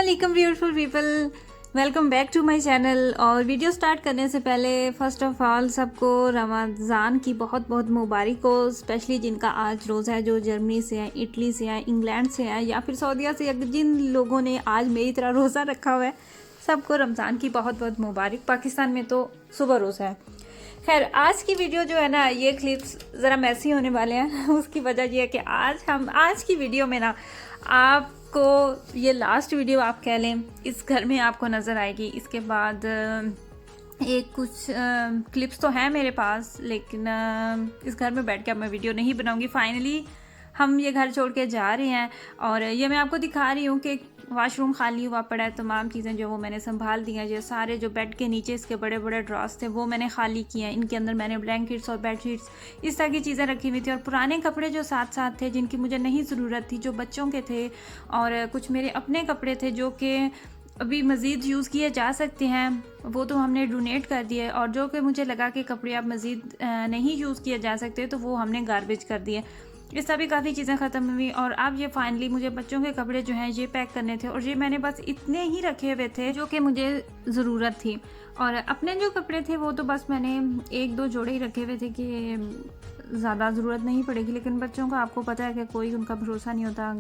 अस्सलाम beautiful people, welcome back to my channel. और video start करने से पहले फ़र्स्ट ऑफ़ ऑल सबको रमज़ान की बहुत बहुत मुबारक हो। स्पेशली जिनका आज रोज़ा है, जो जर्मनी से है, इटली से है, इंग्लैंड से है या फिर सऊदीया से, जिन लोगों ने आज मेरी तरह रोज़ा रखा हुआ है, सबको रमज़ान की बहुत बहुत मुबारक। पाकिस्तान में तो सुबह रोज़ा है। खैर, आज की वीडियो जो है ना, ये क्लिप्स ज़रा मैसी होने वाले हैं। उसकी वजह ये है कि आज की वीडियो में ना आपको ये लास्ट वीडियो आप कह लें इस घर में आपको नज़र आएगी। इसके बाद एक कुछ क्लिप्स तो हैं मेरे पास, लेकिन इस घर में बैठ के अब मैं वीडियो नहीं बनाऊंगी। फाइनली हम ये घर छोड़ के जा रहे हैं और ये मैं आपको दिखा रही हूँ कि वाशरूम खाली हुआ पड़ा है। तमाम चीज़ें जो वो मैंने संभाल दी हैं। ये सारे जो बेड के नीचे इसके बड़े बड़े ड्रॉस थे वो मैंने खाली किए हैं। इनके अंदर मैंने ब्लैंकेट्स और बेडशीट्स इस तरह की चीज़ें रखी हुई थी और पुराने कपड़े जो साथ साथ थे जिनकी मुझे नहीं ज़रूरत थी, जो बच्चों के थे, और कुछ मेरे अपने कपड़े थे जो कि अभी मज़ीद यूज़ किए जा सकते हैं, वो तो हमने डोनेट कर दिए। और जो कि मुझे लगा कि कपड़े अब मज़ीद नहीं यूज़ किए जा सकते तो वो हमने गार्बेज कर दिए। इस तरह भी काफ़ी चीज़ें ख़त्म हुई और अब ये फाइनली मुझे बच्चों के कपड़े जो हैं ये पैक करने थे और ये मैंने बस इतने ही रखे हुए थे जो कि मुझे ज़रूरत थी। और अपने जो कपड़े थे वो तो बस मैंने एक दो जोड़े ही रखे हुए थे कि ज़्यादा ज़रूरत नहीं पड़ेगी। लेकिन बच्चों का आपको पता है कि कोई उनका भरोसा नहीं होता,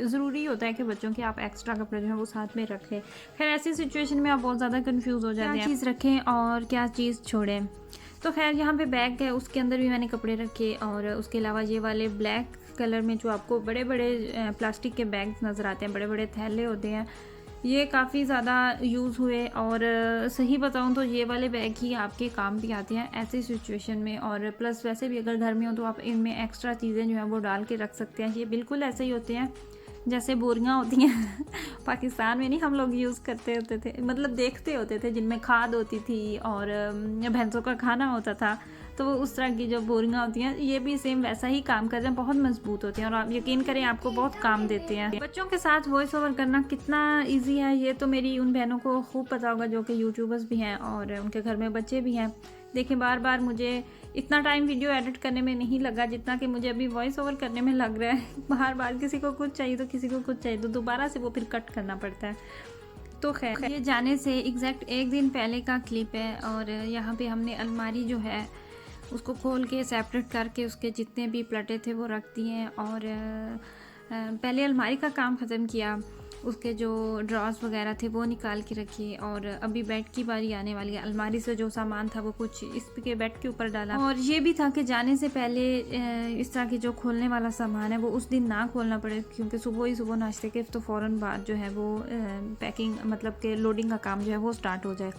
ज़रूरी होता है कि बच्चों के आप एक्स्ट्रा कपड़े जो हैं वो साथ में रखें। खैर, ऐसी सिचुएशन में आप बहुत ज़्यादा कन्फ्यूज़ हो जाते हैं, क्या चीज़ रखें और क्या चीज़ छोड़ें। तो खैर, यहाँ पे बैग है, उसके अंदर भी मैंने कपड़े रखे। और उसके अलावा ये वाले ब्लैक कलर में जो आपको बड़े बड़े प्लास्टिक के बैग नज़र आते हैं, बड़े बड़े थैले होते हैं, ये काफ़ी ज़्यादा यूज़ हुए। और सही बताऊँ तो ये वाले बैग ही आपके काम भी आते हैं ऐसी सिचुएशन में। और प्लस वैसे भी अगर घर में हो तो आप इनमें एक्स्ट्रा चीज़ें जो हैं वो डाल के रख सकते हैं। ये बिल्कुल ऐसे ही होते हैं जैसे बोरियां होती हैं। पाकिस्तान में नहीं हम लोग यूज़ करते होते थे, मतलब देखते होते थे, जिनमें खाद होती थी और भैंसों का खाना होता था। तो वो उस तरह की जो बोरियां होती हैं, ये भी सेम वैसा ही काम करते हैं। बहुत मजबूत होते हैं और आप यकीन करें आपको बहुत काम देते हैं। बच्चों के साथ वॉइस ओवर करना कितना ईजी है ये तो मेरी उन बहनों को खूब पता होगा जो कि यूट्यूबर्स भी हैं और उनके घर में बच्चे भी हैं। देखिए, बार बार मुझे इतना टाइम वीडियो एडिट करने में नहीं लगा जितना कि मुझे अभी वॉइस ओवर करने में लग रहा है। बार बार किसी को कुछ चाहिए तो किसी को कुछ चाहिए तो दोबारा से वो फिर कट करना पड़ता है। तो खैर, ये जाने से एग्जैक्ट एक दिन पहले का क्लिप है। और यहाँ पे हमने अलमारी जो है उसको खोल के सेपरेट करके उसके जितने भी प्लेटें थे वो रख दिए। और पहले अलमारी का काम ख़त्म किया, उसके जो ड्रॉर्स वगैरह थे वो निकाल के रखे। और अभी बेड की बारी आने वाली है। अलमारी से जो सामान था वो कुछ इसके बेड के ऊपर डाला। और ये भी था कि जाने से पहले इस तरह की जो खोलने वाला सामान है वो उस दिन ना खोलना पड़े, क्योंकि सुबह नाश्ते के तो फ़ौरन बाद जो है वो पैकिंग मतलब के लोडिंग का काम जो है वो स्टार्ट हो जाए।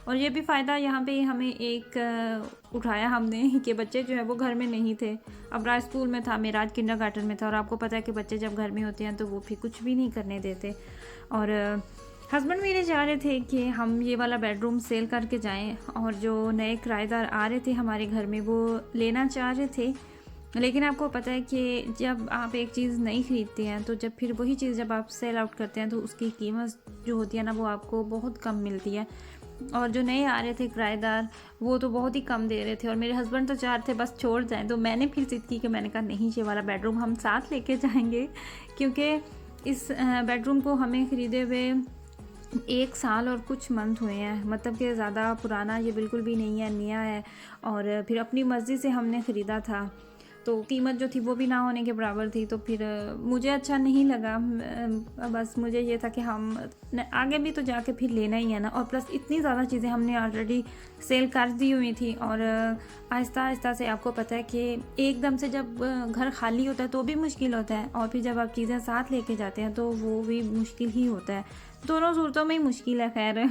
और ये भी फ़ायदा यहाँ पे हमें एक उठाया हमने कि बच्चे जो है वो घर में नहीं थे। अब राज स्कूल में था, मेराज किंडरगार्टन में था। और आपको पता है कि बच्चे जब घर में होते हैं तो वो फिर कुछ भी नहीं करने देते। और हस्बैंड मेरे चाह रहे थे कि हम ये वाला बेडरूम सेल करके जाएं और जो नए किराएदार आ रहे थे हमारे घर में वो लेना चाह रहे थे। लेकिन आपको पता है कि जब आप एक चीज़ नहीं ख़रीदते हैं तो जब फिर वही चीज़ जब आप सेल आउट करते हैं तो उसकी कीमत जो होती है ना वो आपको बहुत कम मिलती है। और जो नए आ रहे थे किराएदार वो तो बहुत ही कम दे रहे थे और मेरे हस्बैंड तो चाह रहे थे बस छोड़ जाएं। तो मैंने फिर ज़िद की कि मैंने कहा नहीं, ये वाला बेडरूम हम साथ लेके जाएंगे, क्योंकि इस बेडरूम को हमें ख़रीदे हुए 1 साल और कुछ मंथ हुए हैं। मतलब कि ज़्यादा पुराना ये बिल्कुल भी नहीं है, नया है। और फिर अपनी मर्ज़ी से हमने ख़रीदा था तो कीमत जो थी वो भी ना होने के बराबर थी। तो फिर मुझे अच्छा नहीं लगा। बस मुझे ये था कि हम आगे भी तो जाके फिर लेना ही है ना। और प्लस इतनी ज़्यादा चीज़ें हमने ऑलरेडी सेल कर दी हुई थी। और आहिस्ता आहिस्ता से आपको पता है कि एकदम से जब घर खाली होता है तो भी मुश्किल होता है, और फिर जब आप चीज़ें साथ लेके जाते हैं तो वो भी मुश्किल ही होता है। दोनों सूरतों में ही मुश्किल है। खैर,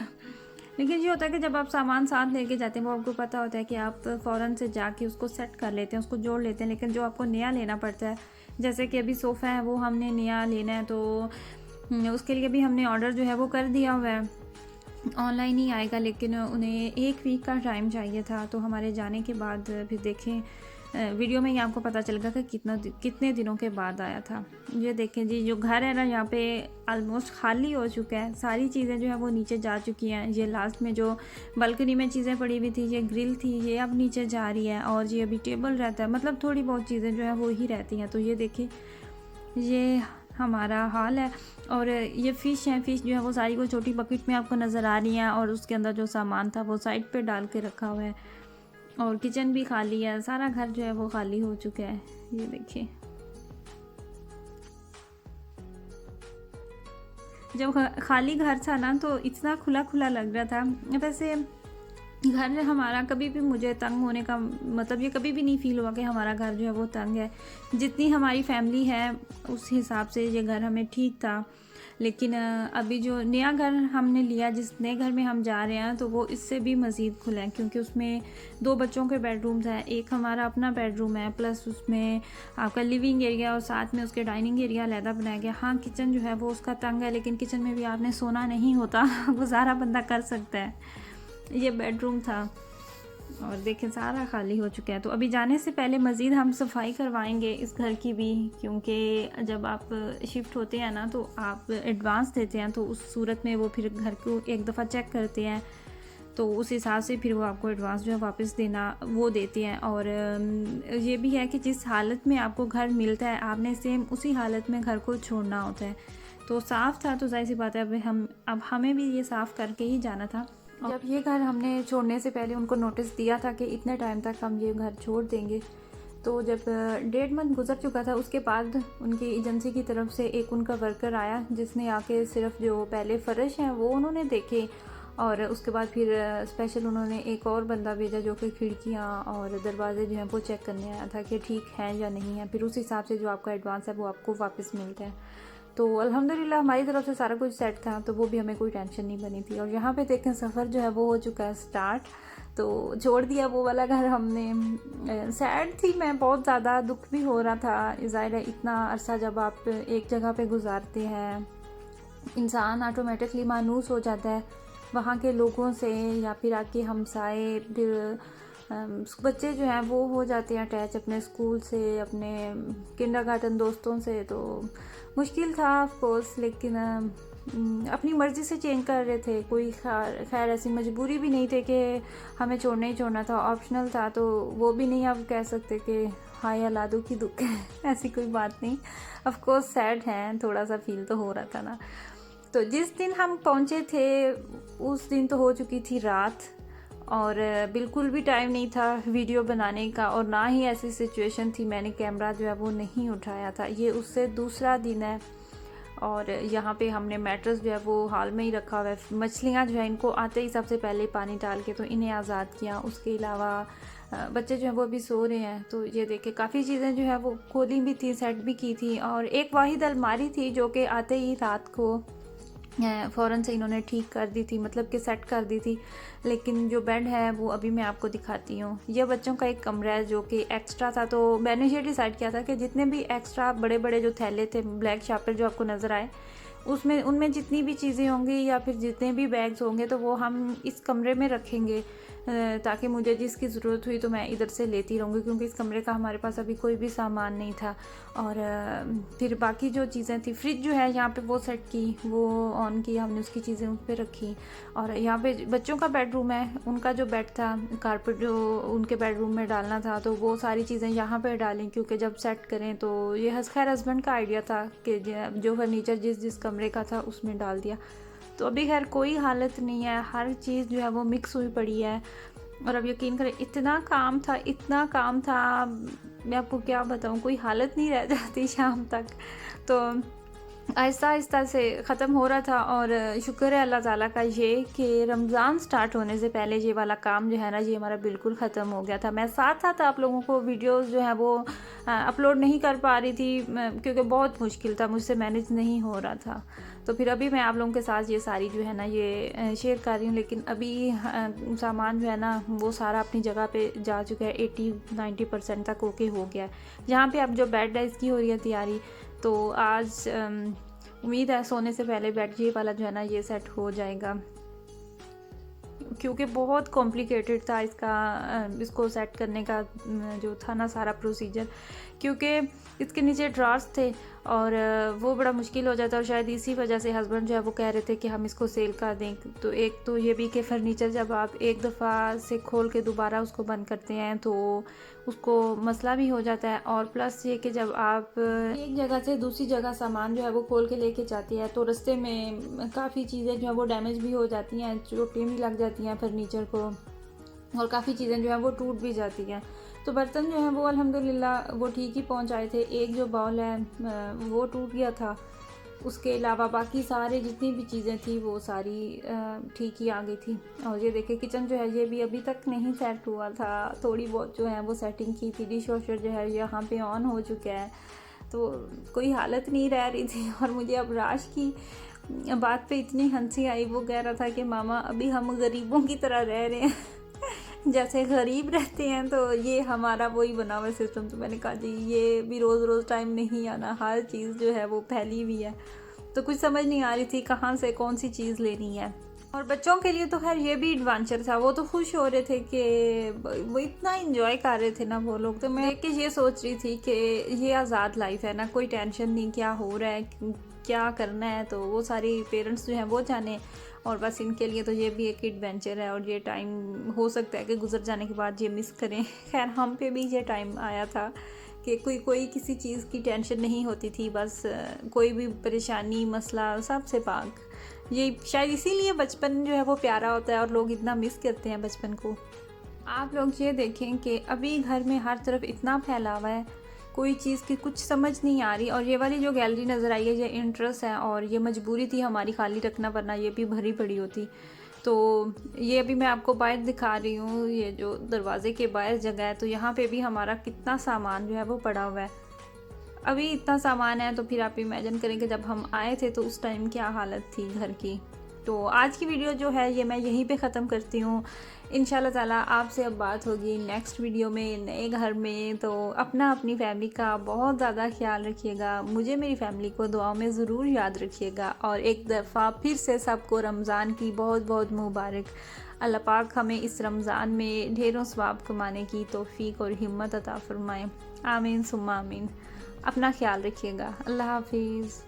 लेकिन ये होता है कि जब आप सामान साथ लेके जाते हैं वो आपको पता होता है कि आप फ़ौरन से जाके उसको सेट कर लेते हैं, उसको जोड़ लेते हैं। लेकिन जो आपको नया लेना पड़ता है, जैसे कि अभी सोफ़ा है वो हमने नया लेना है तो उसके लिए भी हमने ऑर्डर जो है वो कर दिया हुआ है, ऑनलाइन ही आएगा। लेकिन उन्हें 1 वीक का टाइम चाहिए था। तो हमारे जाने के बाद फिर देखें वीडियो में ही आपको पता चलेगा कि कितने दिनों के बाद आया था। ये देखें जी, जो घर है ना यहाँ पे ऑलमोस्ट खाली हो चुका है। सारी चीज़ें जो है वो नीचे जा चुकी हैं। ये लास्ट में जो बालकनी में चीज़ें पड़ी हुई थी, ये ग्रिल थी, ये अब नीचे जा रही है। और ये अभी टेबल रहता है, मतलब थोड़ी बहुत चीज़ें जो है वो ही रहती हैं। तो ये देखें, ये हमारा हॉल है। और ये फ़िश है, फ़िश जो है वो सारी वो छोटी बकेट में आपको नज़र आ रही हैं, और उसके अंदर जो सामान था वो साइड पे डाल के रखा हुआ है। और किचन भी खाली है, सारा घर जो है वो खाली हो चुका है। ये देखिए, जब खाली घर था ना तो इतना खुला खुला लग रहा था। वैसे घर हमारा कभी भी मुझे तंग होने का मतलब ये कभी भी नहीं फ़ील हुआ कि हमारा घर जो है वो तंग है। जितनी हमारी फैमिली है उस हिसाब से ये घर हमें ठीक था। लेकिन अभी जो नया घर हमने लिया, जिस नए घर में हम जा रहे हैं, तो वो इससे भी मज़ीद खुला है, क्योंकि उसमें 2 बच्चों के बेडरूम्स हैं, एक हमारा अपना बेडरूम है, प्लस उसमें आपका लिविंग एरिया और साथ में उसके डाइनिंग एरिया अलहदा बनाया गया। हाँ, किचन जो है वो उसका तंग है, लेकिन किचन में भी आपने सोना नहीं होता गुजारा बंदा कर सकता है। ये बेडरूम था और देखें सारा खाली हो चुका है। तो अभी जाने से पहले मज़ीद हम सफाई करवाएंगे इस घर की भी, क्योंकि जब आप शिफ्ट होते हैं ना तो आप एडवांस देते हैं, तो उस सूरत में वो फिर घर को एक दफ़ा चेक करते हैं, तो उस हिसाब से फिर वो आपको एडवांस जो है वापस देना वो देते हैं। और ये भी है कि जिस हालत में आपको घर मिलता है आपने सेम उसी हालत में घर को छोड़ना होता है। तो साफ़ था तो जाहिर सी बात है अब हमें भी ये साफ़ करके ही जाना था। जब ये घर हमने छोड़ने से पहले उनको नोटिस दिया था कि इतने टाइम तक हम ये घर छोड़ देंगे, तो जब 1.5 मंथ गुजर चुका था उसके बाद उनकी एजेंसी की तरफ से एक उनका वर्कर आया, जिसने आके सिर्फ जो पहले फ़र्श हैं वो उन्होंने देखे, और उसके बाद फिर स्पेशल उन्होंने एक और बंदा भेजा जो कि खिड़कियाँ और दरवाजे जो हैं वो चेक करने आया था कि ठीक हैं या नहीं है। फिर उस हिसाब से जो आपका एडवांस है वो आपको वापस मिलता है। तो अल्हम्दुलिल्लाह हमारी तरफ से सारा कुछ सेट था, तो वो भी हमें कोई टेंशन नहीं बनी थी। और यहाँ पे देखें सफ़र जो है वो हो चुका है स्टार्ट। तो छोड़ दिया वो वाला घर हमने। सैड थी मैं, बहुत ज़्यादा दुख भी हो रहा था। ज़ाहिर है इतना अरसा जब आप एक जगह पे गुजारते हैं, इंसान ऑटोमेटिकली मायूस हो जाता है वहाँ के लोगों से, या फिर आपके हमसाए, फिर बच्चे जो हैं वो हो जाते हैं अटैच अपने स्कूल से, अपने किंडरगार्टन दोस्तों से। तो मुश्किल था ऑफ कोर्स, लेकिन अपनी मर्ज़ी से चेंज कर रहे थे। कोई खैर ऐसी मजबूरी भी नहीं थे कि हमें छोड़ना ही छोड़ना था, ऑप्शनल था, तो वो भी नहीं आप कह सकते कि हाय अल्लाह दुखी दुख है ऐसी कोई बात नहीं। ऑफ कोर्स सैड हैं, थोड़ा सा फील तो हो रहा था ना। तो जिस दिन हम पहुँचे थे उस दिन तो हो चुकी थी रात, और बिल्कुल भी टाइम नहीं था वीडियो बनाने का, और ना ही ऐसी सिचुएशन थी मैंने कैमरा जो है वो नहीं उठाया था। ये उससे दूसरा दिन है, और यहाँ पे हमने मैट्रेस जो है वो हॉल में ही रखा हुआ है। मछलियाँ जो है इनको आते ही सबसे पहले पानी डाल के तो इन्हें आज़ाद किया। उसके अलावा बच्चे जो हैं वो अभी सो रहे हैं। तो ये देखे काफ़ी चीज़ें जो है वो खोली भी थी, सेट भी की थी, और एक वाहिद अलमारी थी जो कि आते ही रात को फ़ौरन से इन्होंने ठीक कर दी थी, मतलब कि सेट कर दी थी। लेकिन जो बेड है वो अभी मैं आपको दिखाती हूँ। ये बच्चों का एक कमरा है जो कि एक्स्ट्रा था, तो मैंने ये डिसाइड किया था कि जितने भी एक्स्ट्रा बड़े बड़े जो थैले थे ब्लैक शार्पर जो आपको नज़र आए, उसमें उनमें जितनी भी चीज़ें होंगी या फिर जितने भी बैग्स होंगे तो वो हम इस कमरे में रखेंगे, ताकि मुझे जिसकी ज़रूरत हुई तो मैं इधर से लेती रहूँगी, क्योंकि इस कमरे का हमारे पास अभी कोई भी सामान नहीं था। और फिर बाकी जो चीज़ें थी, फ्रिज जो है यहाँ पे वो सेट की, वो ऑन की, हमने उसकी चीज़ें उस पर रखी। और यहाँ पे बच्चों का बेडरूम है, उनका जो बेड था, कारपेट जो उनके बेडरूम में डालना था, तो वो सारी चीज़ें यहाँ पे डालें, क्योंकि जब सेट करें तो ये खैर हस्बैंड का आइडिया था कि जो फर्नीचर जिस कमरे का था उसमें डाल दिया। तो अभी खैर कोई हालत नहीं है, हर चीज़ जो है वो मिक्स हुई पड़ी है। और अब यकीन करें इतना काम था, इतना काम था, मैं आपको क्या बताऊं, कोई हालत नहीं रह जाती शाम तक। तो आहिस्ता आहिस्ता से ख़त्म हो रहा था। और शुक्र है अल्लाह ताला का ये कि रमज़ान स्टार्ट होने से पहले ये वाला काम जो है ना ये हमारा बिल्कुल ख़त्म हो गया था। मैं साथ साथ आप लोगों को वीडियोस जो है वो अपलोड नहीं कर पा रही थी, क्योंकि बहुत मुश्किल था, मुझसे मैनेज नहीं हो रहा था। तो फिर अभी मैं आप लोगों के साथ ये सारी जो है ना ये शेयर कर रही हूँ। लेकिन अभी सामान जो है ना वो सारा अपनी जगह पे जा चुका है, 80-90% तक ओके हो गया है। यहाँ पे अब जो बेड है इसकी हो रही है तैयारी। तो आज उम्मीद है सोने से पहले बेड ये वाला जो है ना ये सेट हो जाएगा। क्योंकि बहुत कॉम्प्लिकेटेड था इसको सेट करने का जो था ना सारा प्रोसीजर, क्योंकि इसके नीचे ड्रार्स थे और वो बड़ा मुश्किल हो जाता, और शायद इसी वजह से हस्बैंड जो है वो कह रहे थे कि हम इसको सेल कर दें। तो एक तो ये भी कि फ़र्नीचर जब आप एक दफ़ा से खोल के दोबारा उसको बंद करते हैं तो उसको मसला भी हो जाता है, और प्लस ये कि जब आप एक जगह से दूसरी जगह सामान जो है वो खोल के लेके जाती है तो रास्ते में काफ़ी चीज़ें जो है वो डैमेज भी हो जाती हैं, चोटें भी लग जाती हैं फर्नीचर को, और काफ़ी चीज़ें जो है वो टूट भी जाती हैं। तो बर्तन जो है वो अल्हम्दुलिल्लाह वो ठीक ही पहुंचाए थे। एक जो बाउल है वो टूट गया था, उसके अलावा बाकी सारे जितनी भी चीज़ें थी वो सारी ठीक ही आ गई थी। और ये देखिए किचन जो है ये भी अभी तक नहीं सेट हुआ था, थोड़ी बहुत जो है वो सेटिंग की थी। डिश वॉशर जो है यहाँ पे ऑन हो चुका है, तो कोई हालत नहीं रह रही थी। और मुझे अब राश की बात पे इतनी हंसी आई, वो कह रहा था कि मामा अभी हम गरीबों की तरह रह रहे हैं जैसे गरीब रहते हैं, तो ये हमारा वही बना हुआ सिस्टम। तो मैंने कहा जी ये भी रोज़ रोज़ टाइम नहीं आना, हर चीज़ जो है वो फैली हुई है, तो कुछ समझ नहीं आ रही थी कहाँ से कौन सी चीज़ लेनी है। और बच्चों के लिए तो खैर ये भी एडवेंचर था, वो तो खुश हो रहे थे कि वो इतना इंजॉय कर रहे थे ना वो लोग। तो मैं देख के ये सोच रही थी कि ये आज़ाद लाइफ है ना, कोई टेंशन नहीं क्या हो रहा है क्या करना है, तो वो सारी पेरेंट्स जो हैं वो जाने, और बस इनके लिए तो ये भी एक एडवेंचर है। और ये टाइम हो सकता है कि गुजर जाने के बाद ये मिस करें। खैर हम पे भी ये टाइम आया था कि कोई किसी चीज़ की टेंशन नहीं होती थी, बस कोई भी परेशानी मसला सबसे पाक। ये शायद इसीलिए बचपन जो है वो प्यारा होता है और लोग इतना मिस करते हैं बचपन को। आप लोग ये देखें कि अभी घर में हर तरफ इतना फैलावा है, कोई चीज़ की कुछ समझ नहीं आ रही। और ये वाली जो गैलरी नज़र आई है ये इंटरेस्ट है, और ये मजबूरी थी हमारी खाली रखना, वरना ये भी भरी पड़ी होती। तो ये अभी मैं आपको बाहर दिखा रही हूँ, ये जो दरवाजे के बाहर जगह है, तो यहाँ पे भी हमारा कितना सामान जो है वो पड़ा हुआ है। अभी इतना सामान है तो फिर आप इमेजिन करें कि जब हम आए थे तो उस टाइम क्या हालत थी घर की। तो आज की वीडियो जो है ये मैं यहीं पे ख़त्म करती हूँ। इंशाल्लाह ताला आपसे अब बात होगी नेक्स्ट वीडियो में नए घर में। तो अपनी फैमिली का बहुत ज़्यादा ख्याल रखिएगा, मुझे मेरी फैमिली को दुआओं में ज़रूर याद रखिएगा। और एक दफ़ा फिर से सबको रमज़ान की बहुत बहुत मुबारक। अल्लाह पाक हमें इस रमज़ान में ढेरों सवाब कमाने की तौफीक और हिम्मत अता फ़रमाएँ। आमीन सुम्मा आमीन। अपना ख्याल रखिएगा। अल्लाह हाफिज़।